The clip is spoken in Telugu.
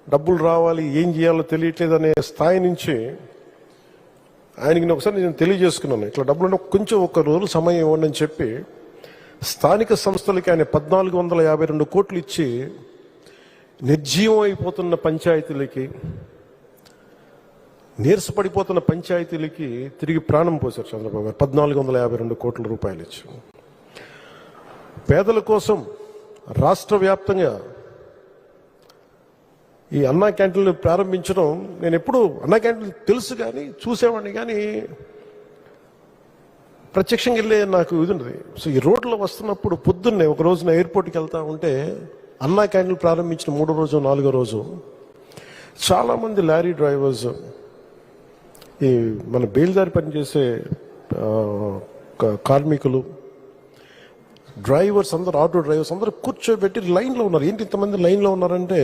డబ్బులు రావాలి, ఏం చేయాలో తెలియట్లేదు అనే స్థాయి నుంచి ఆయనకి ఒకసారి నేను తెలియజేసుకున్నాను, ఇట్లా డబ్బులు కొంచెం ఒక రోజు సమయం ఇవ్వండి అని చెప్పి స్థానిక సంస్థలకి ఆయన 1452 కోట్లు ఇచ్చి నిర్జీవం అయిపోతున్న పంచాయతీలకి, నీరసపడిపోతున్న పంచాయతీలకి తిరిగి ప్రాణం పోశారు చంద్రబాబు గారు. 1452 కోట్ల రూపాయలు ఇచ్చి పేదల కోసం రాష్ట్ర వ్యాప్తంగా ఈ అన్నా క్యాంటీన్లు ప్రారంభించడం, నేను ఎప్పుడు అన్నా క్యాంటీన్లు తెలుసు కానీ చూసేవాడిని, కానీ ప్రత్యక్షంగా వెళ్ళే నాకు ఇది ఉండదు. సో ఈ రోడ్లో వస్తున్నప్పుడు పొద్దున్నే ఒక రోజున ఎయిర్పోర్ట్కి వెళ్తా ఉంటే అన్నా క్యాంటీన్లు ప్రారంభించిన 3వ రోజు 4వ రోజు చాలామంది లారీ డ్రైవర్స్, ఈ మన బేల్దారి పనిచేసే కార్మికులు, డ్రైవర్స్ అందరూ, ఆటో డ్రైవర్స్ అందరూ కూర్చోబెట్టి లైన్లో ఉన్నారు. ఏంటి ఇంతమంది లైన్లో ఉన్నారంటే